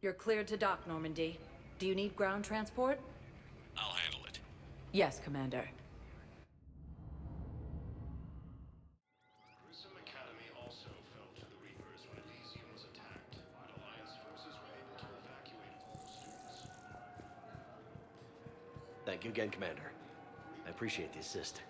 You're cleared to dock, Normandy. Do you need ground transport? I'll handle it. Yes, Commander. Academy also fell to the Reapers when Elysium was attacked. Alliance forces were able to evacuate all students. Thank you again, Commander. I appreciate the assist.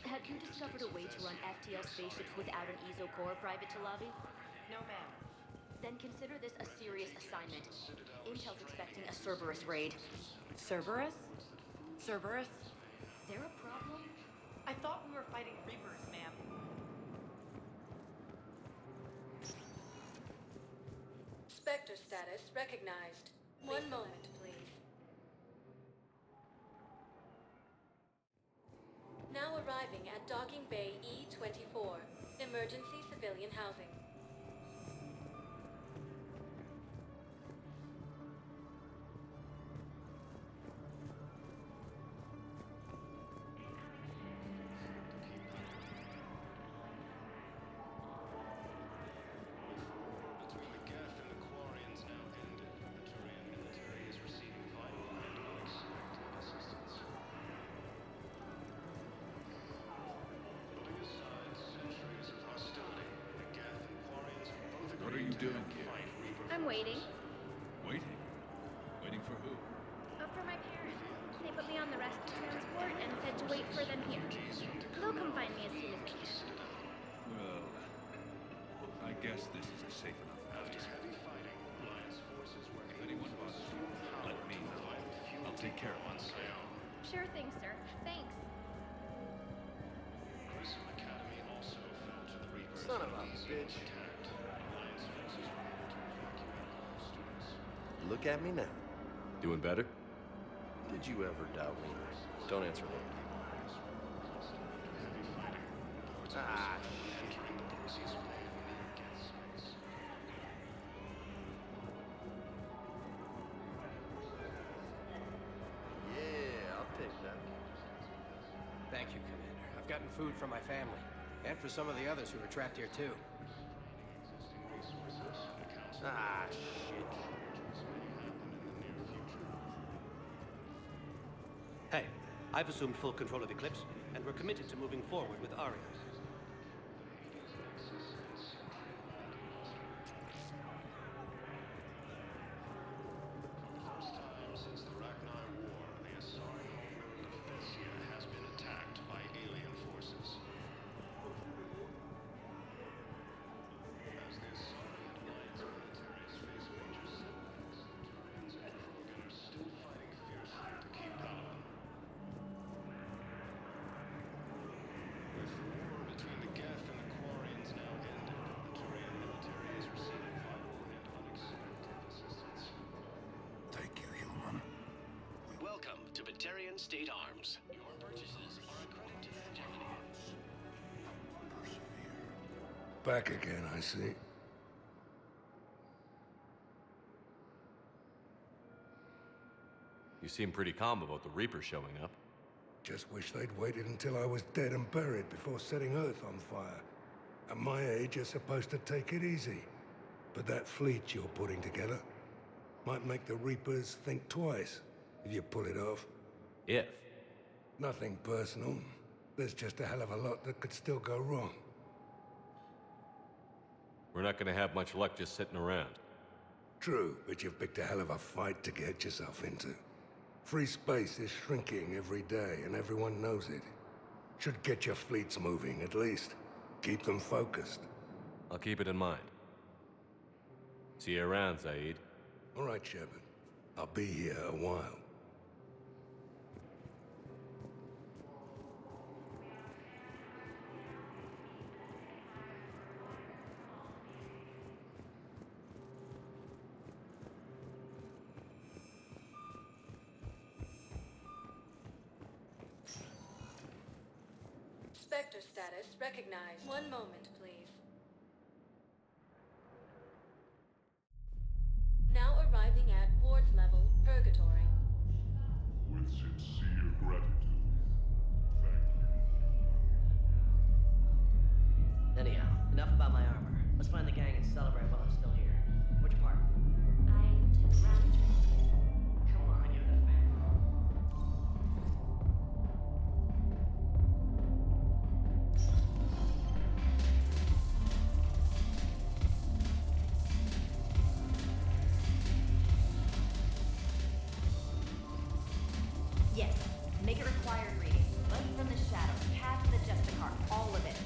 Have you discovered a way to run FTL spaceships without an ESO core private to lobby? No, ma'am. Then consider this a serious assignment. Intel's expecting a Cerberus raid. Cerberus? Cerberus? There a problem? I thought we were fighting Reapers, ma'am. Spectre status recognized. One moment, please. Now arriving at Docking Bay E-24, emergency civilian housing. Between the Geth and the Quarians now ended, the Turian military is receiving vital and unexpected assistance. Putting aside centuries of hostility, the Geth and Quarians have both What are agreed you to doing here? fight Reaper. I'm waiting. Waiting? Waiting for who? For my parents. They put me on the rescue transport and said to wait for them here. They'll come find me as soon as they can. Well, I guess this is a safe enough After place. heavy fighting, Alliance forces were If able anyone to bothers you, restore let power me to know. provide the fuel I'll take care of on myself. Segadores. Sure thing, sir. Thanks. Grissom Academy also fell to the Reapers. Son of a when Elysium bitch. was attacked. Alliance forces were able to evacuate all students. Look at me now. Doing better? Did you ever doubt me? Don't answer me. Ah, shit. Entering the Perseus wave near Geth space. Yeah, I'll take that. Thank you, Commander. I've gotten food for my family. And for some of the others who are trapped here, too. Ah, shit. Hey, I've assumed full control of Eclipse, and we're committed to moving forward with Aria. First time since the Ragnar War, the Asari homeworld of Thessia has been attacked by alien forces. As the Asari and Alliance militaries face major setbacks, Turians and Krogan are still fighting fiercely to keep going. With the war between the Geth and the Quarians now ended, the Turian military is receiving vital and unexpected assistance. Thank you, human. Welcome to Batarian State Arms. Your purchases are a credit to the Bienvenidos. Back again, I see. You seem pretty calm about the Reaper showing up. Just wish they'd waited until I was dead and buried before setting Earth on fire. At my age, you're supposed to take it easy. But that fleet you're putting together might make the Reapers think twice if you pull it off. If. Nothing personal. There's just a hell of a lot that could still go wrong. We're not gonna have much luck just sitting around. True, but you've picked a hell of a fight to get yourself into. Free space is shrinking every day, and everyone knows it. Should get your fleets moving, at least. Keep them focused. I'll keep it in mind. See you around, Zaid. All right, Shepard. I'll be here a while. Spectre status recognized. One moment, please. Now arriving at ward level. find the gang and celebrate while I'm still here. Which part? I took round trips. Come on, you're the fan. Yes. Make it required reading. Light from the shadow, path to the Justicar, all of it.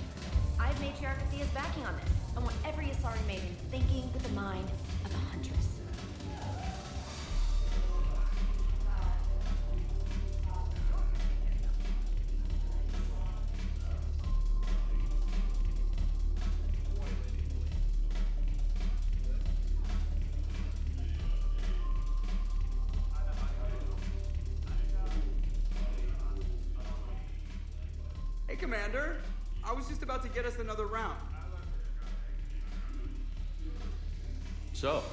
I have Matriarch Thea's backing on this. I want every Asari maiden thinking with the mind of a huntress. Hey, Commander. I was just about to get us another round. So,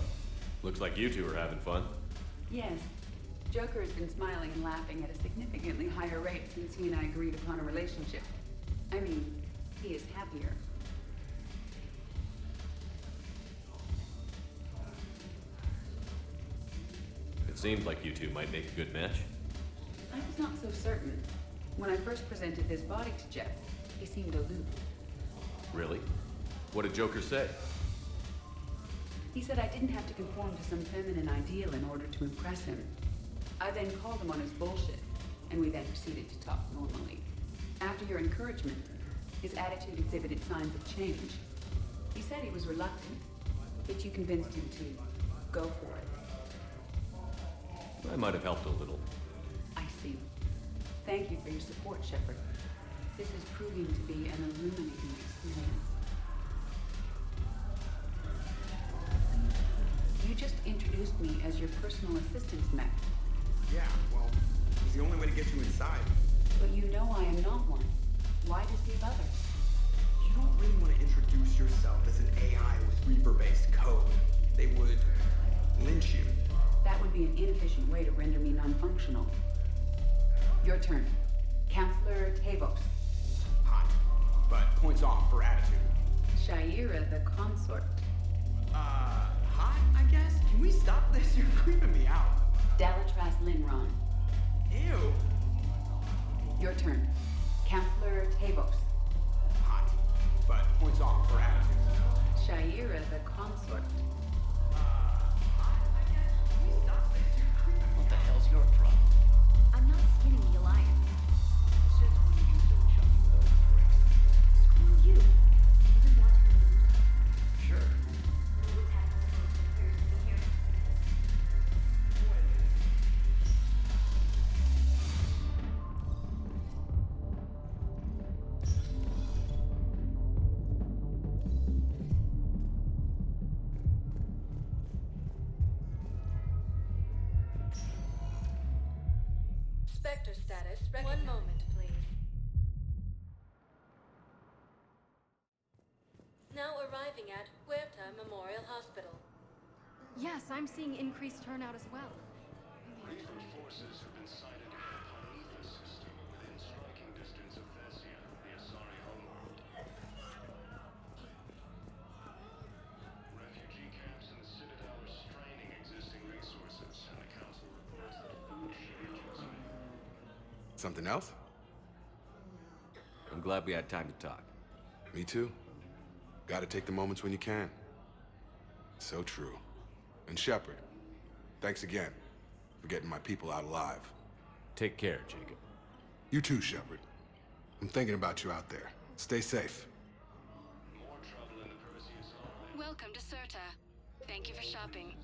looks like you two are having fun. Yes. Joker has been smiling and laughing at a significantly higher rate since he and I agreed upon a relationship. I mean, he is happier. It seemed like you two might make a good match. I was not so certain. When I first presented this body to Jeff, he seemed aloof. Really? What did Joker say? He said I didn't have to conform to some feminine ideal in order to impress him. I then called him on his bullshit, and we then proceeded to talk normally. After your encouragement, his attitude exhibited signs of change. He said he was reluctant, but you convinced him to go for it. I might have helped a little. I see. Thank you for your support, Shepard. This is proving to be an illuminating experience. You just introduced me as your personal assistance mech. Yeah, well, it was the only way to get you inside. But you know I am not one. Why deceive others? You don't really want to introduce yourself as an AI with Reaper-based code. They would lynch you. That would be an inefficient way to render me non-functional. Your turn. Counselor Tavos. Hot, but points off for attitude. Shaira the consort. Hot, I guess? Can we stop this? You're creeping me out. Dalatras Linron. Ew. Your turn. Counselor Tavos. Hot, but points off for attitude. Shaira the consort. What the hell's your problem? I'm not skinning the Alliance. Since when are you so chummy with those pricks? Screw you. You've been watching the news? Sure. New attack on the boat appears to be here. Spectre status. One moment, please. Now arriving at Huerta Memorial Hospital. Yes, I'm seeing increased turnout as well. Reaper forces have been sighted in the Ponetha system within striking distance of Thessia, the Asari homeworld. Refugee camps in the Citadel are straining existing resources, and the Council reports that food shortages. Something else? I'm glad we had time to talk. Me too. Gotta take the moments when you can. So true. And Shepard, thanks again for getting my people out alive. Take care, Jacob. You too, Shepard. I'm thinking about you out there. Stay safe. More trouble in the Perseus army. Welcome to Cirta. Thank you for shopping.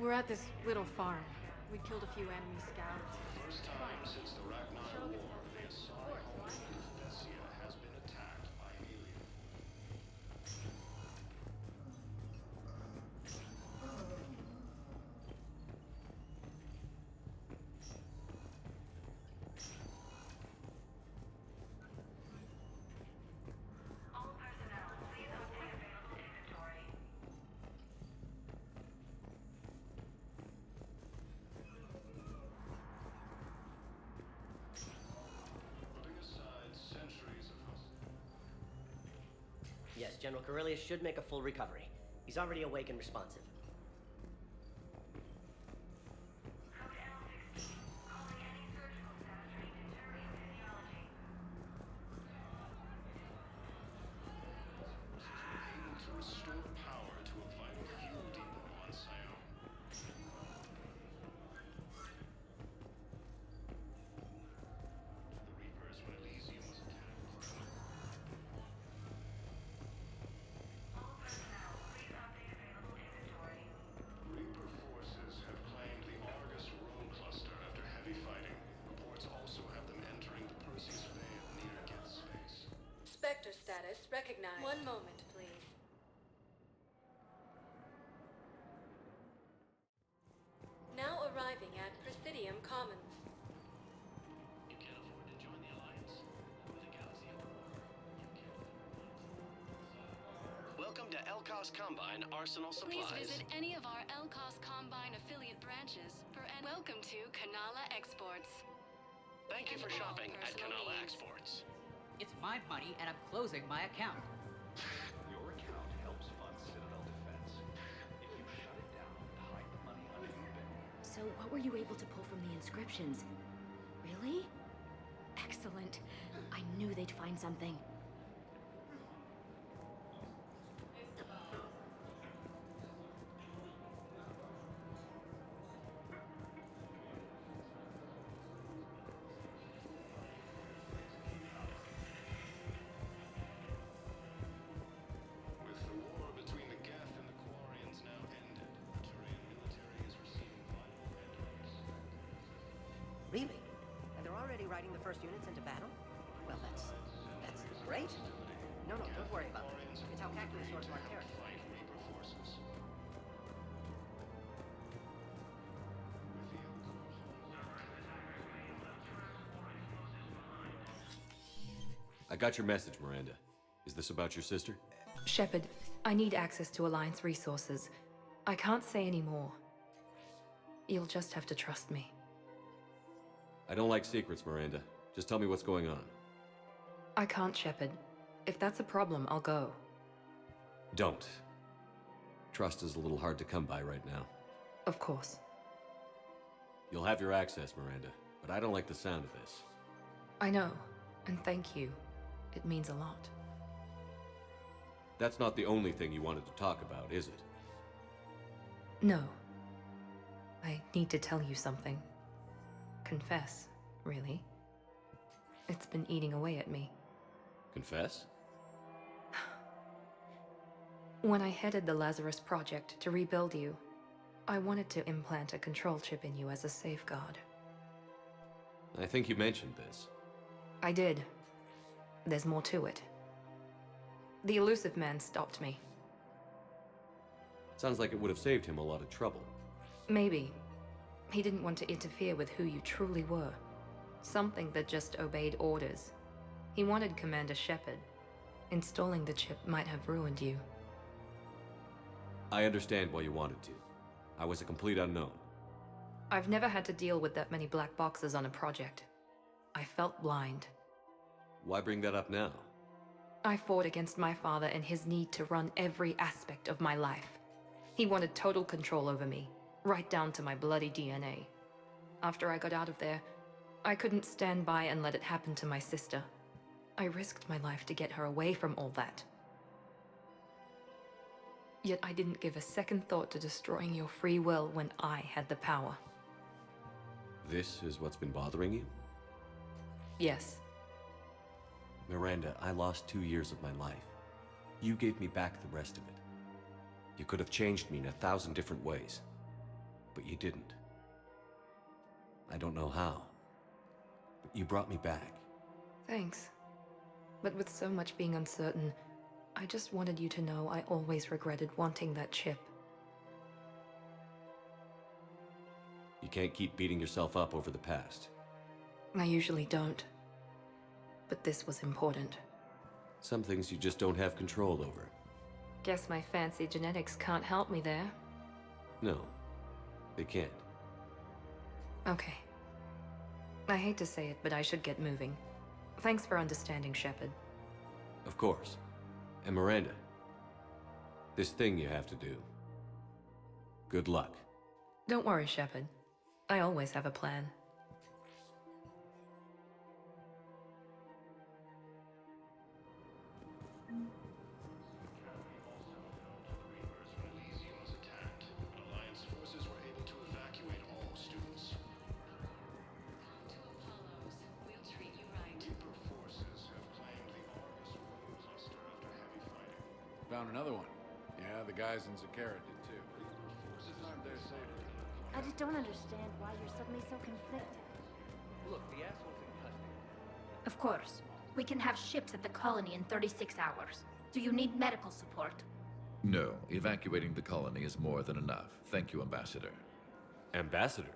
We're at this little farm. We killed a few enemy scouts. First time since the Ragnar War, the Asari homeworld of Thessia has been attacked by aliens. All personnel, please update available inventory. Putting aside General Corellius should make a full recovery. He's already awake and responsive. Able to restore power to a vital fuel depot on Sion. The Reapers when Elysium was attacked. Reaper forces have claimed the Argus rogue cluster after heavy fighting. Reports also have them entering the Perseus Bay of near-Get space. Spectre status recognized. One moment, please. Now arriving at Presidium Commons. You can't afford to join the Alliance? With a galaxy at war, you can't. Welcome to Elcos Combine Arsenal Please Supplies. visit any of our Elcos Combine affiliate branches for and welcome to Kanala Exports. Thank you for And all shopping at personal Kanala needs. Exports. It's my money, and I'm closing my account. Your account helps fund Citadel defense. If you shut it down, hide the money under your bed. So what were you able to pull from the inscriptions? Really? Excellent. I knew they'd find something. With the war between the Geth and the Quarians now ended, the Turian military is receiving vital red lights. Really? And they're already riding the first units into battle? Well, that's great. No, don't worry about that. It's how calculus sorts our territory. Fight Reaper forces. I got your message, Miranda. Is this about your sister? Shepard, I need access to Alliance resources. I can't say any more. You'll just have to trust me. I don't like secrets, Miranda. Just tell me what's going on. I can't, Shepard. If that's a problem, I'll go. Don't. Trust is a little hard to come by right now. Of course. You'll have your access, Miranda, but I don't like the sound of this. I know, and thank you. It means a lot. That's not the only thing you wanted to talk about, is it? No. I need to tell you something. Confess, really. It's been eating away at me. Confess? When I headed the Lazarus Project to rebuild you, I wanted to implant a control chip in you as a safeguard. I think you mentioned this. I did. There's more to it. The elusive man stopped me. Sounds like it would have saved him a lot of trouble. Maybe. He didn't want to interfere with who you truly were. Something that just obeyed orders. He wanted Commander Shepard. Installing the chip might have ruined you. I understand why you wanted to. I was a complete unknown. I've never had to deal with that many black boxes on a project. I felt blind. Why bring that up now? I fought against my father and his need to run every aspect of my life. He wanted total control over me, right down to my bloody DNA. After I got out of there, I couldn't stand by and let it happen to my sister. I risked my life to get her away from all that. Yet I didn't give a second thought to destroying your free will when I had the power. This is what's been bothering you? Yes. Miranda, I lost 2 years of my life. You gave me back the rest of it. You could have changed me in 1,000 different ways, but you didn't. I don't know how, but you brought me back. Thanks. But with so much being uncertain, I just wanted you to know I always regretted wanting that chip. You can't keep beating yourself up over the past. I usually don't. But this was important. Some things you just don't have control over. Guess my fancy genetics can't help me there. No, they can't. Okay. I hate to say it, but I should get moving. Thanks for understanding, Shepard. Of course. And Miranda, This thing you have to do. Good luck. Don't worry, Shepard. I always have a plan. Alliance forces were able to evacuate all students. We'll treat you right. Reaper forces have claimed the Argus Room cluster after heavy fighting. Found another one. Yeah, the guys in Zakara did too. This is not their safety. I just don't understand why you're suddenly so conflicted. Look, the asshole's in custody. Of course. We can have ships at the colony in 36 hours. Do you need medical support? No, evacuating the colony is more than enough. Thank you, Ambassador. Ambassador?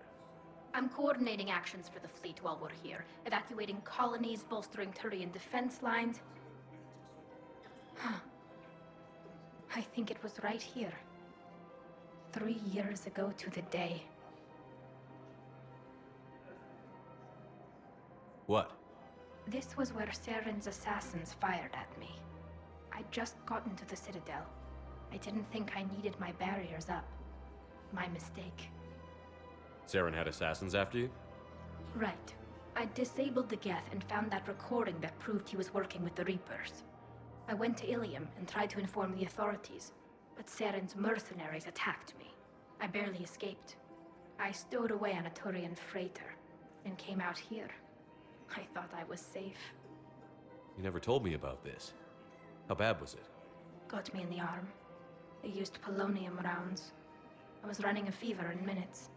I'm coordinating actions for the fleet while we're here. Evacuating colonies, bolstering Turian defense lines. I think it was right here. 3 years ago to the day. What? This was where Saren's assassins fired at me. I'd just gotten to the Citadel. I didn't think I needed my barriers up. My mistake. Saren had assassins after you? Right. I disabled the Geth and found that recording that proved he was working with the Reapers. I went to Ilium and tried to inform the authorities, but Saren's mercenaries attacked me. I barely escaped. I stowed away on a Turian freighter and came out here. I thought I was safe. You never told me about this. How bad was it? Got me in the arm. They used polonium rounds. I was running a fever in minutes.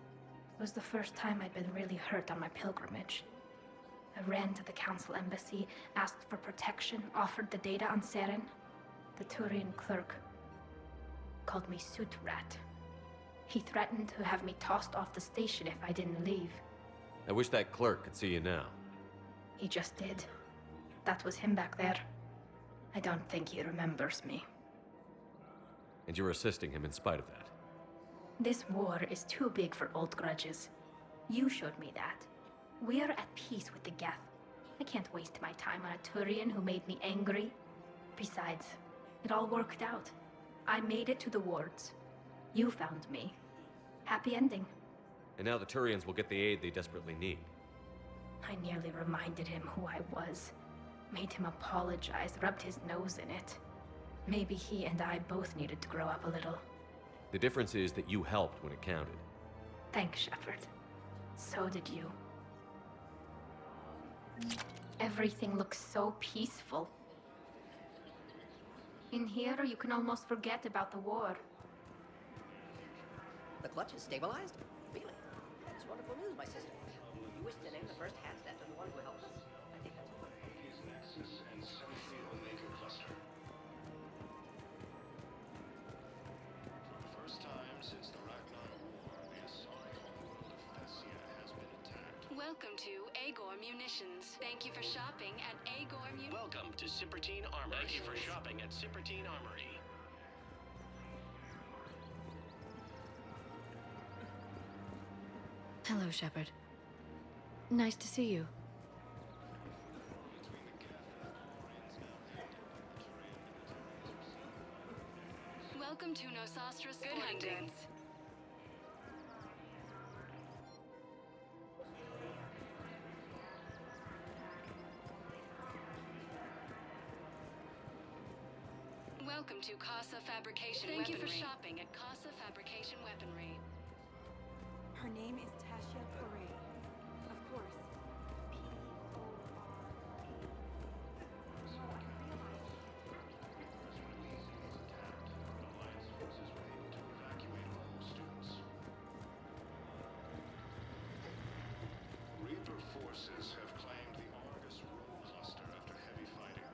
It was the first time I'd been really hurt on my pilgrimage. I ran to the Council embassy, asked for protection, offered the data on Saren. The Turian clerk called me Soot Rat. He threatened to have me tossed off the station if I didn't leave. I wish that clerk could see you now. He just did. That was him back there. I don't think he remembers me. And you're assisting him in spite of that. This war is too big for old grudges. You showed me that. We're at peace with the Geth. I can't waste my time on a Turian who made me angry. Besides, it all worked out. I made it to the wards. You found me. Happy ending. And now the Turians will get the aid they desperately need. I nearly reminded him who I was. Made him apologize, rubbed his nose in it. Maybe he and I both needed to grow up a little. The difference is that you helped when it counted. Thanks, Shepard. So did you. Everything looks so peaceful. In here, you can almost forget about the war. The clutch is stabilized? Really? That's wonderful news, my sister. You wish to name the first handstand to the one who helped us? I think that's wonderful. His Nexus and Sentry Omega cluster. For the first time since the Ragnar War, the Asari homeworld of Thessia has been attacked. Welcome to Agor Munitions. Thank you for shopping at Agor Munitions. Welcome to Cypertine Armory. Thank you for shopping at Cypertine Armory. Hello, Shepard. Nice to see you. Welcome to Nosastra Sporting Goods. Welcome to Casa Fabrication Weaponry. Thank you for shopping at Casa Fabrication Weaponry. Her name is Tasha Correa. Of course. Reaper forces have claimed the Argus Room cluster after heavy fighting.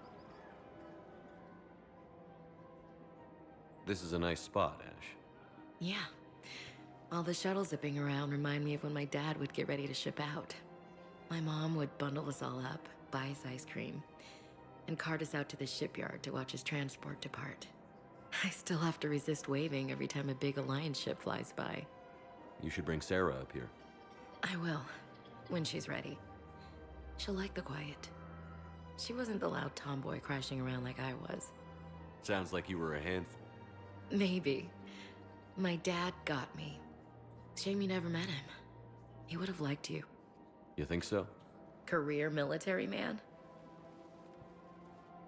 This is a nice spot, Ash. Yeah. All the shuttles zipping around remind me of when my dad would get ready to ship out. My mom would bundle us all up, buy us ice cream, and cart us out to the shipyard to watch his transport depart. I still have to resist waving every time a big Alliance ship flies by. You should bring Sarah up here. I will, when she's ready. She'll like the quiet. She wasn't the loud tomboy crashing around like I was. Sounds like you were a handful. Maybe. My dad got me. Shame you never met him. He would have liked you. You think so? Career military man?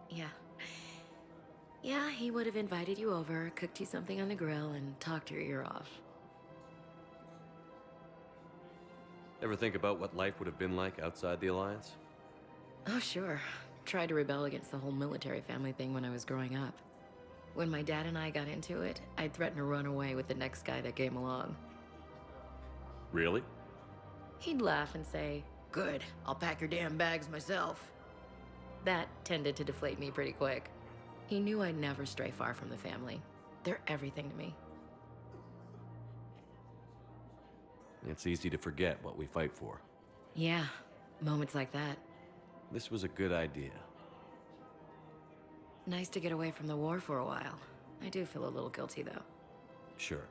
Yeah. Yeah, he would have invited you over, cooked you something on the grill, and talked your ear off. Ever think about what life would have been like outside the Alliance? Oh, sure. Tried to rebel against the whole military family thing when I was growing up. When my dad and I got into it, I'd threaten to run away with the next guy that came along. Really? He'd laugh and say, "Good, I'll pack your damn bags myself." That tended to deflate me pretty quick. He knew I'd never stray far from the family. They're everything to me. It's easy to forget what we fight for. Yeah, moments like that. This was a good idea. Nice to get away from the war for a while. I do feel a little guilty, though. Sure.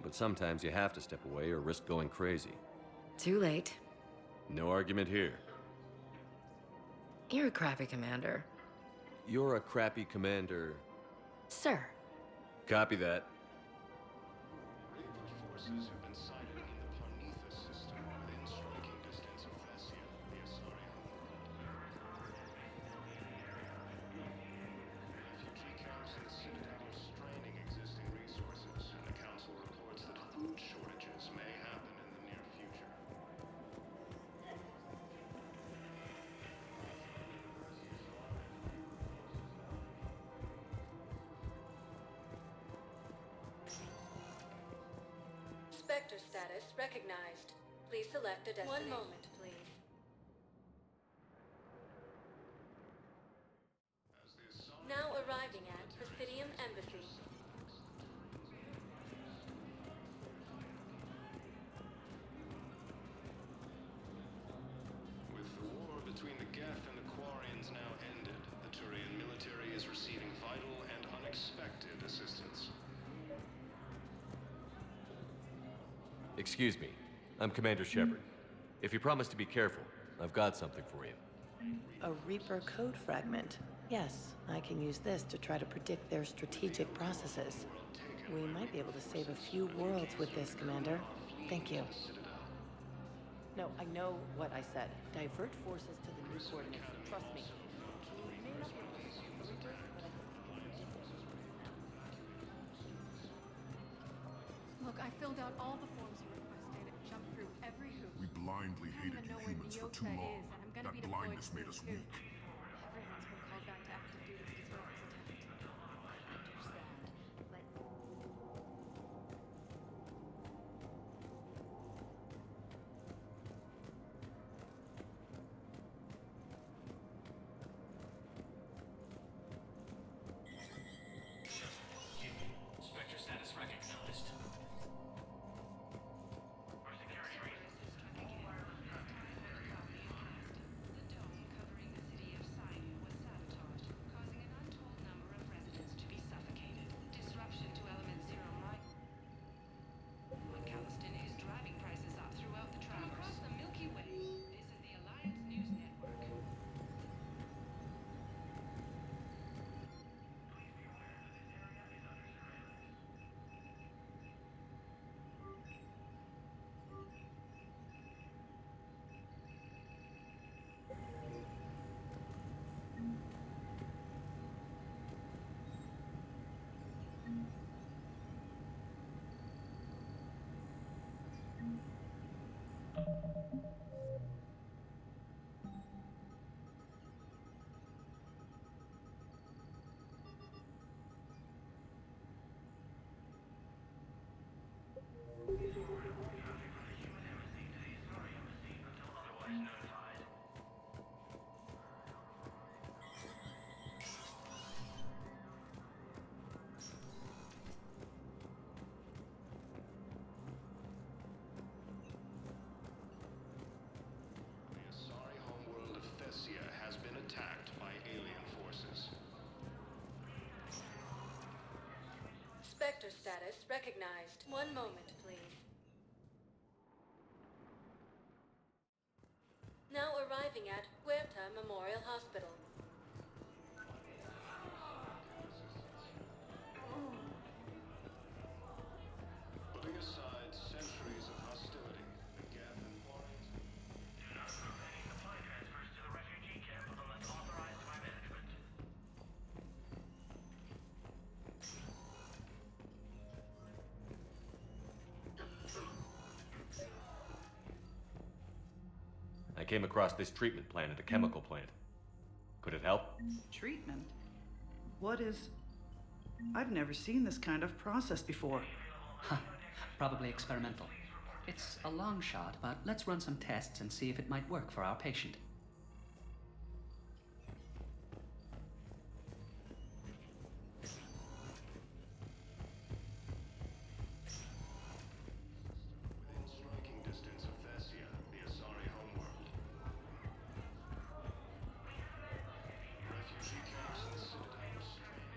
But sometimes you have to step away or risk going crazy. Too late. No argument here. You're a crappy commander. You're a crappy commander. Sir. Copy that. Forces have been sighted in the Parnitha system within striking distance of Thessia, the Asari homeworld. Refugee camps in the Citadel are straining existing resources, and the Council reports that food shortages may happen in the near future. Spectre status recognized. Please select a destination. 1 moment, please. Now arriving at Presidium Embassy. With the war between the Geth and the Quarians now ended, the Turian military is receiving vital and unexpected assistance. Excuse me. I'm Commander Shepard. If you promise to be careful, I've got something for you. A Reaper code fragment. Yes, I can use this to try to predict their strategic processes. We might be able to save a few worlds with this, Commander. Thank you. No, I know what I said. Divert forces to the new coordinates. Trust me. Look, I filled out all the forms you requested, jumped through every hoop. We blindly I don't hated even you know where humans for too Biota long. is, and I'm gonna That be deployed blindness made us soon, weak. too. Everyone's been called back to active duty since Earth was attacked. Understand, but... Spectre status recognized. For security reasons. The dome covering the city of Sidon was sabotaged, causing an untold number of residents to be suffocated. Disruption to Element Zero might... Calliston is driving prices up throughout the Traverse. Across the Milky Way. This is the Alliance News Network. The Asari homeworld of Thessia has been attacked by alien forces. Spectre status recognized. 1 moment, please. Now arriving at Huerta Memorial Hospital. came across this treatment plant at a chemical plant. Could it help? Treatment? What is... I've never seen this kind of process before. Huh. Probably experimental. It's a long shot, but let's run some tests and see if it might work for our patient.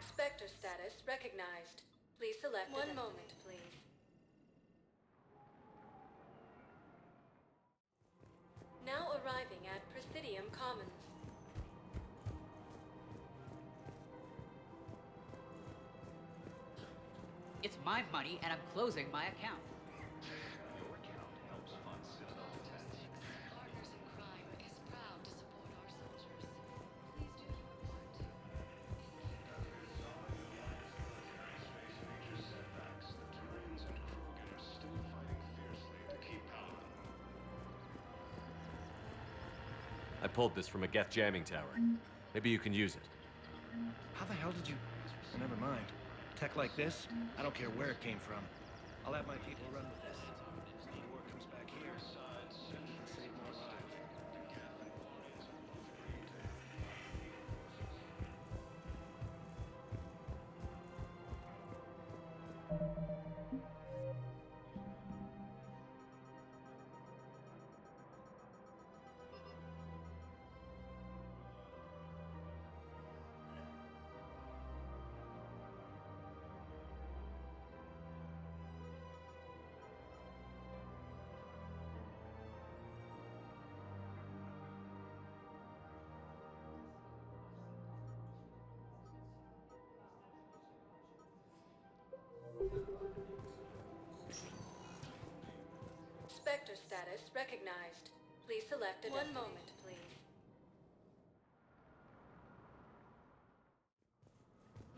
Spectre status recognized. Please select one moment, please. Now arriving at Presidium Commons. It's my money, and I'm closing my account. Your account helps fund Citadel defense. Partners in Crime is proud to support our soldiers. Please do your part. Setbacks, the Terrans and Krogan are still fighting fiercely to keep power. I pulled this from a Geth jamming tower. Maybe you can use it. How the hell did you... Never mind. Tech like this, I don't care where it came from. I'll have my people run with this. Any war comes back here, save more lives. Spectre status recognized. Please select a one moment, please.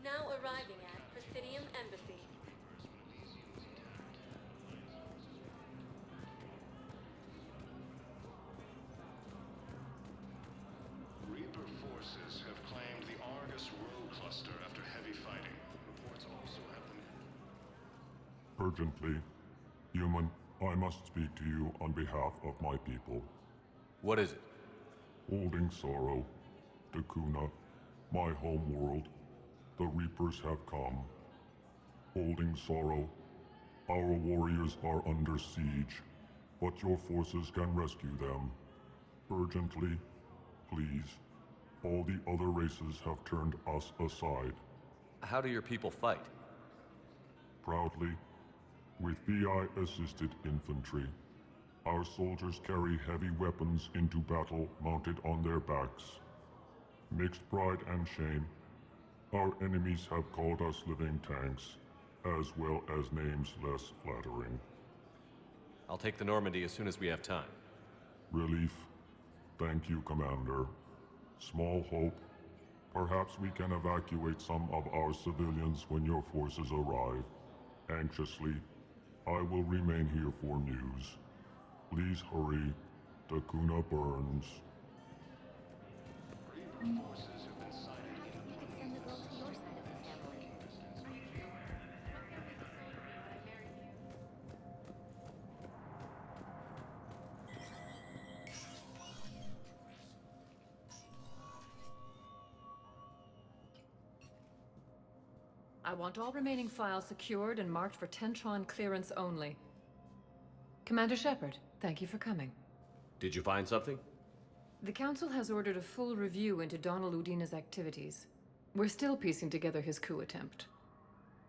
Now arriving at Presidium Embassy. Reaper forces have claimed the Argus Row cluster after heavy fighting. Reports also have them. Urgently, human, I must speak to you on behalf of my people. What is it? Holding sorrow, Dakuna, my home world, the Reapers have come. Holding sorrow, our warriors are under siege, but your forces can rescue them. Urgently, please. All the other races have turned us aside. How do your people fight? Proudly, with VI-assisted infantry. Our soldiers carry heavy weapons into battle mounted on their backs. Mixed pride and shame, our enemies have called us living tanks, as well as names less flattering. I'll take the Normandy as soon as we have time. Relief. Thank you, Commander. Small hope. Perhaps we can evacuate some of our civilians when your forces arrive. Anxiously, I will remain here for news. Please hurry. Dakuna burns. Reaper forces have been sighted in You could send the girl to your side of the family. I want all remaining files secured and marked for Tentron clearance only. Commander Shepard, thank you for coming. Did you find something? The Council has ordered a full review into Donald Udina's activities. We're still piecing together his coup attempt.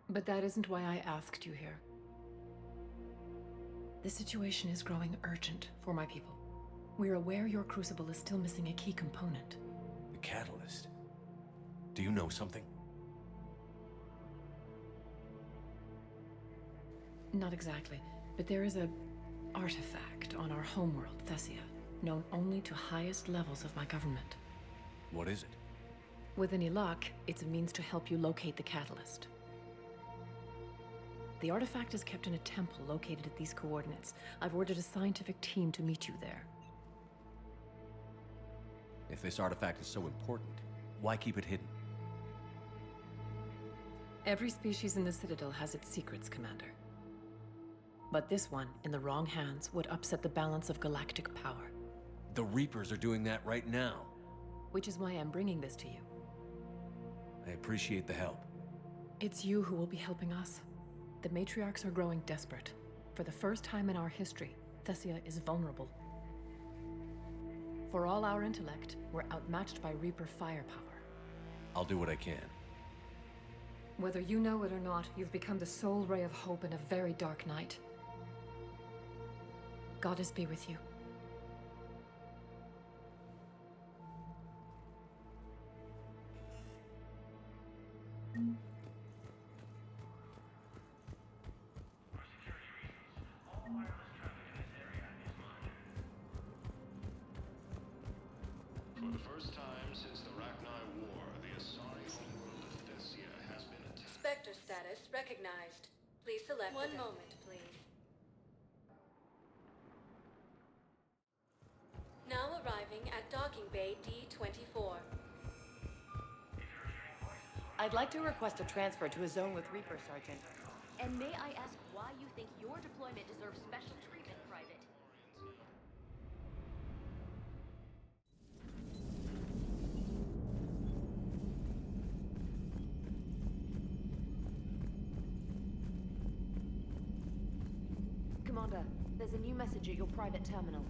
But that isn't why I asked you here. The situation is growing urgent for my people. We're aware your crucible is still missing a key component. The catalyst. Do you know something? Not exactly, but there is a artifact on our homeworld, Thessia, known only to highest levels of my government. What is it? With any luck, it's a means to help you locate the catalyst. The artifact is kept in a temple located at these coordinates. I've ordered a scientific team to meet you there. If this artifact is so important, why keep it hidden? Every species in the Citadel has its secrets, Commander. But this one, in the wrong hands, would upset the balance of galactic power. The Reapers are doing that right now. Which is why I'm bringing this to you. I appreciate the help. It's you who will be helping us. The matriarchs are growing desperate. For the first time in our history, Thessia is vulnerable. For all our intellect, we're outmatched by Reaper firepower. I'll do what I can. Whether you know it or not, you've become the sole ray of hope in a very dark night. Goddess be with you. For the first time since the Rachni War, the Asari homeworld of Thessia has been attacked. Spectre status recognized. Please select one moment, please. Now arriving at docking bay D-24. I'd like to request a transfer to a zone with Reaper, Sergeant. And may I ask why you think your deployment deserves special treatment, Private? Commander, there's a new message at your private terminal.